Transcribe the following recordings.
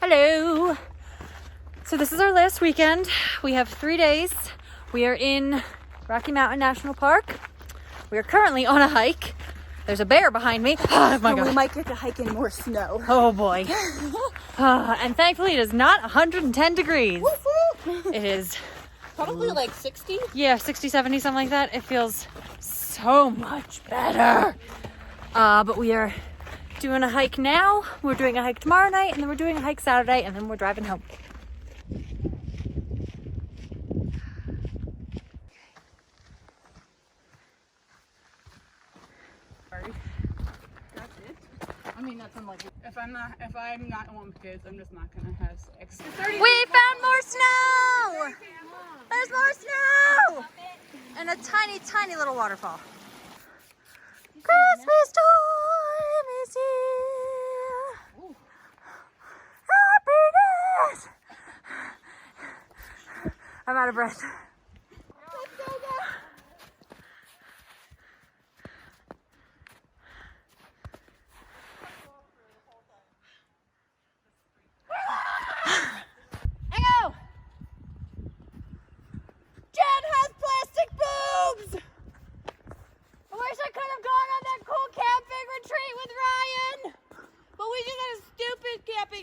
Hello. So this is our last weekend. We have 3 days. We are in Rocky Mountain National Park. We are currently on a hike. There's a bear behind me. Oh my God. We might get to hike in more snow. Oh boy. And thankfully it is not 110 degrees. Woo-hoo! It is Probably like 60. Yeah, 60, 70, something like that. It feels so much better. But we are doing a hike now. We're doing a hike tomorrow night, and then we're doing a hike Saturday, and then we're driving home. That's it. I mean, that's unlikely. If I'm not one with kids, I'm just not gonna have sex. We found more snow! There's more snow! And a tiny, tiny little waterfall. Christmas time is here. Happiness! I'm out of breath.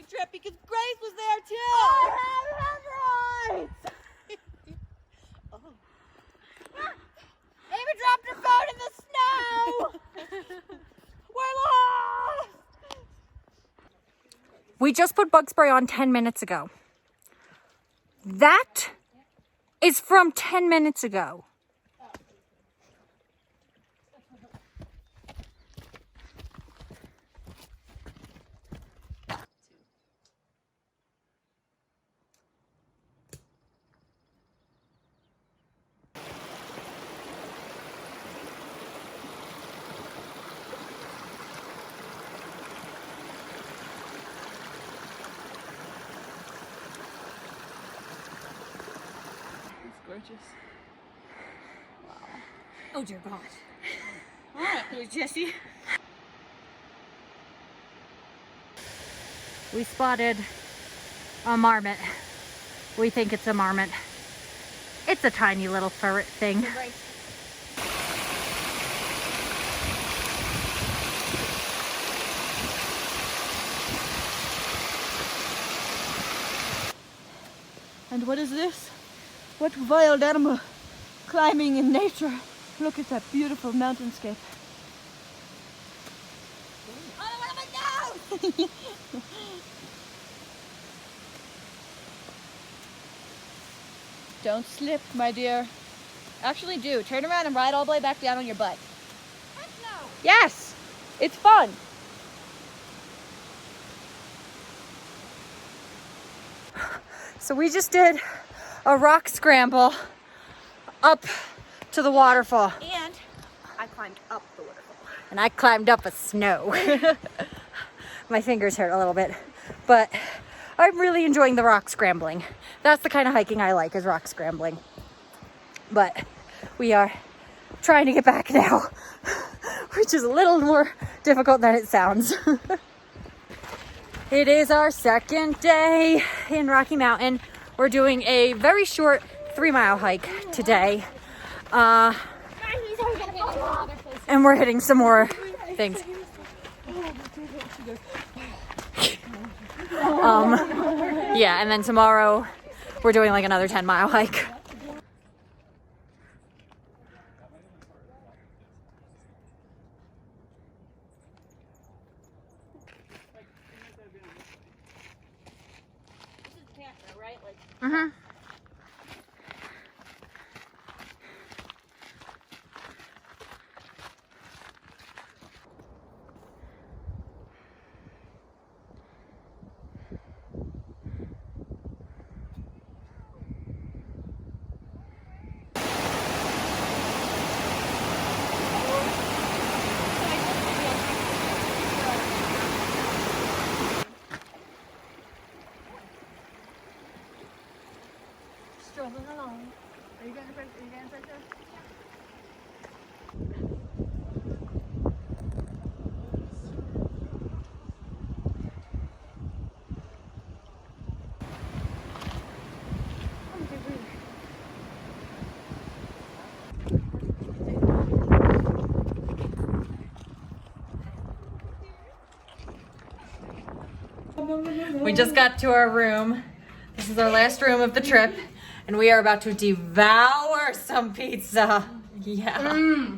Trip because Grace was there too. I have hemorrhoids. Oh. Amy dropped her phone in the snow. We're lost. We just put bug spray on 10 minutes ago. That is from 10 minutes ago. Gorgeous. Wow. Oh dear God. All right, there's Jessie. We spotted a marmot. We think it's a marmot. It's a tiny little ferret thing. Right. And what is this? What wild animal climbing in nature? Look at that beautiful mountainscape. Oh, what am I now? Don't slip, my dear. Actually do. Turn around and ride all the way back down on your butt. Heck no. Yes! It's fun. So we just did a rock scramble up to the waterfall. And I climbed up the waterfall. And I climbed up a snow. My fingers hurt a little bit, but I'm really enjoying the rock scrambling. That's the kind of hiking I like, is rock scrambling. But we are trying to get back now, which is a little more difficult than it sounds. It is our second day in Rocky Mountain. We're doing a very short 3-mile hike today. And we're hitting some more things. Yeah, and then tomorrow we're doing like another 10-mile hike. Mm-hmm. Strolling along. Are you going to start there? We just got to our room. This is our last room of the trip, and we are about to devour some pizza. Yeah.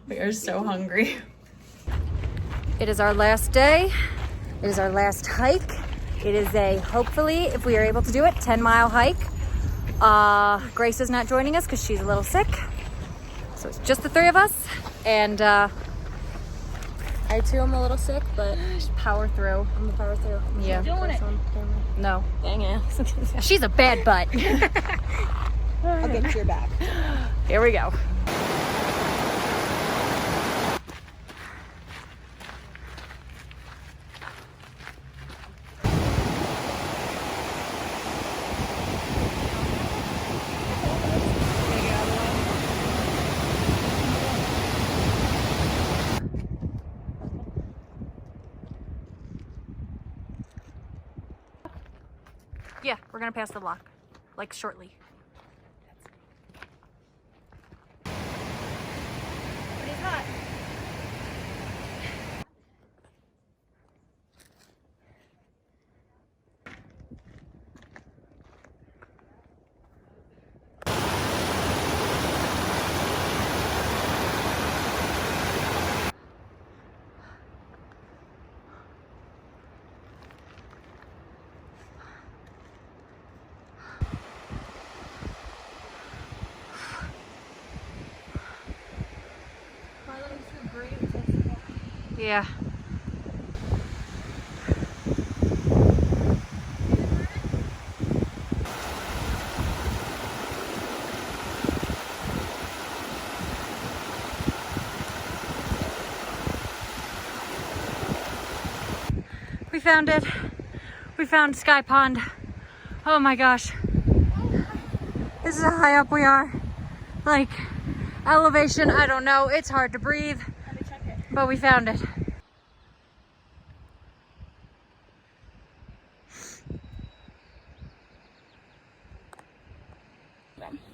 We are so hungry. It is our last day. It is our last hike. It is a, hopefully, if we are able to do it, 10-mile hike. Grace is not joining us because she's a little sick. So it's just the three of us. And I too am a little sick, but just power through. I'm gonna power through. Yeah. Doing it. No. Dang it. She's a bad butt. I'll get your back. Here we go. Yeah, we're gonna pass the block, like shortly. But it's hot. Yeah. We found it. We found Sky Pond. Oh my gosh. This is how high up we are. Like, elevation, I don't know. It's hard to breathe. But we found it.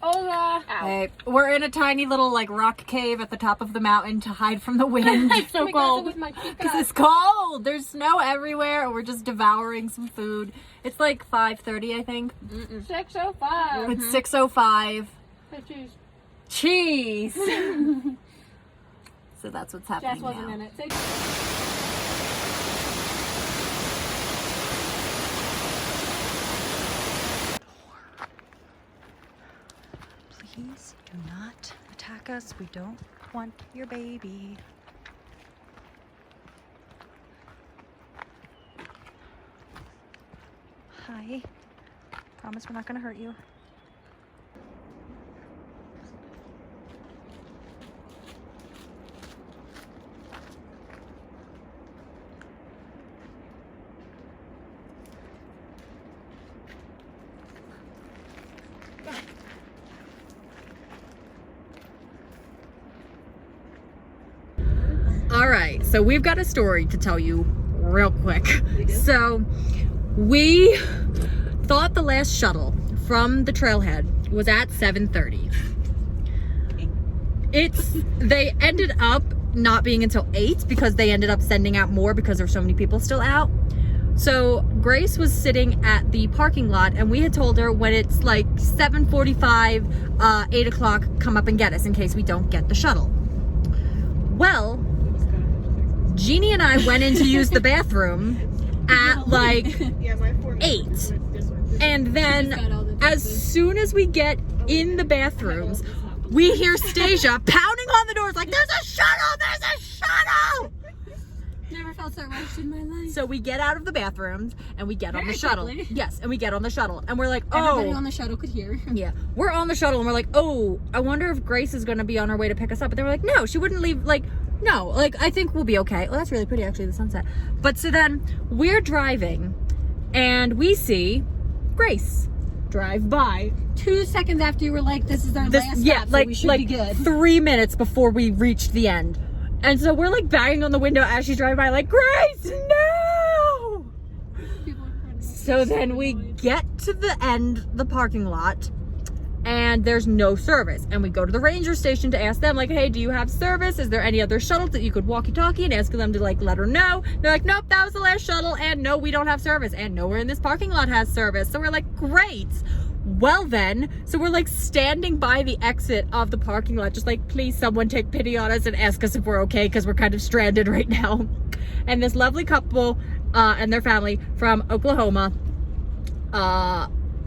Hola! Hey, we're in a tiny little like rock cave at the top of the mountain to hide from the wind. It's so cold. Because it's cold. There's snow everywhere, and we're just devouring some food. It's like 5:30, I think. 6:05. It's 6:05. Cheese. Cheese. So that's what's happening Jess wasn't now. in it. Please do not attack us. We don't want your baby. Hi. Promise we're not gonna hurt you. All right, so we've got a story to tell you real quick. So we thought the last shuttle from the trailhead was at 7:30. They ended up not being until 8 because they ended up sending out more because there's so many people still out. So Grace was sitting at the parking lot, and we had told her when it's like 7:45, 8 o'clock, come up and get us in case we don't get the shuttle. Well, Jeannie and I went in to use the bathroom at like 8. And then as soon as we get in the bathrooms, we hear Stasia pounding on the doors like, there's a shuttle, there's a shuttle! Never felt so rushed in my life. So we get out of the bathrooms and we get on the Very shuttle. quickly. Yes, and we get on the shuttle. And we're like, Everybody oh. on the shuttle could hear. Yeah, we're on the shuttle and we're like, oh, I wonder if Grace is going to be on her way to pick us up. But they were like, no, she wouldn't leave. Like, no, like, I think we'll be okay. Well, that's really pretty, actually, the sunset. But so then we're driving and we see Grace drive by. 2 seconds after you were like, this is our last stop, so we should be good. 3 minutes before we reached the end. And so we're like banging on the window as she's driving by, like, Grace, no! So then we get to the end, the parking lot, and there's no service. And we go to the ranger station to ask them, like, hey, do you have service? Is there any other shuttles that you could walkie-talkie and ask them to like let her know? They're like, nope, that was the last shuttle, and no, we don't have service, and nowhere in this parking lot has service. So we're like, great. Well then, so we're like standing by the exit of the parking lot, just like, please someone take pity on us and ask us if we're okay, because we're kind of stranded right now. And this lovely couple and their family from Oklahoma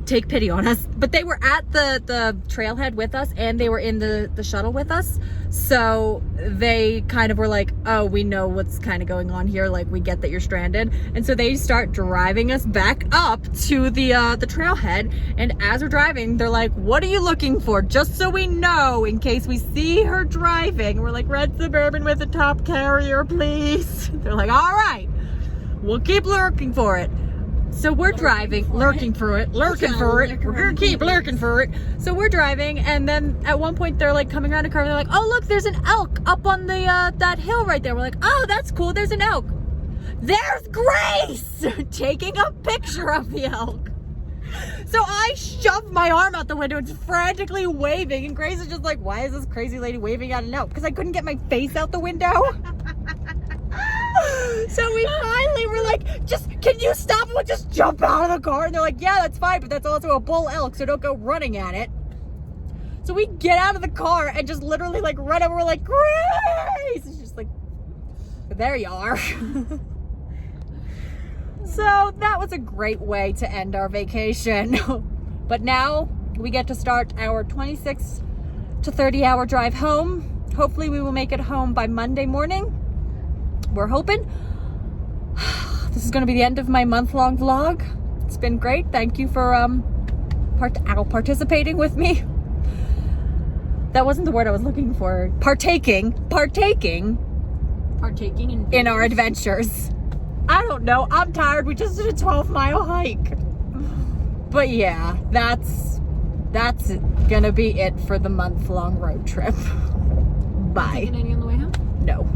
take pity on us, but they were at the trailhead with us, and they were in the shuttle with us, so they kind of were like, oh, we know what's kind of going on here, like, we get that you're stranded. And so they start driving us back up to the trailhead, and as we're driving, they're like, what are you looking for, just so we know in case we see her driving. We're like, red Suburban with a top carrier, please. They're like, all right, we'll keep looking for it. So we're driving, lurking for it. We're gonna keep lurking for it. So we're driving, and then at one point they're like coming around a curve, and they're like, oh look, there's an elk up on the that hill right there. We're like, oh, that's cool, there's an elk. There's Grace taking a picture of the elk. So I shoved my arm out the window and frantically waving, and Grace is just like, why is this crazy lady waving at an elk? Because I couldn't get my face out the window. So we finally were like, just, can you stop and we'll just jump out of the car? And they're like, yeah, that's fine, but that's also a bull elk, so don't go running at it. So we get out of the car and just literally like run over, we're like, Grace! It's just like, there you are. So that was a great way to end our vacation. But now we get to start our 26 to 30 hour drive home. Hopefully we will make it home by Monday morning. We're hoping. This is going to be the end of my month-long vlog. It's been great. Thank you for participating with me. That wasn't the word I was looking for. Partaking in our adventures. I don't know. I'm tired. We just did a 12-mile hike. But yeah, that's gonna be it for the month-long road trip. Bye. Taking any on the way home? No.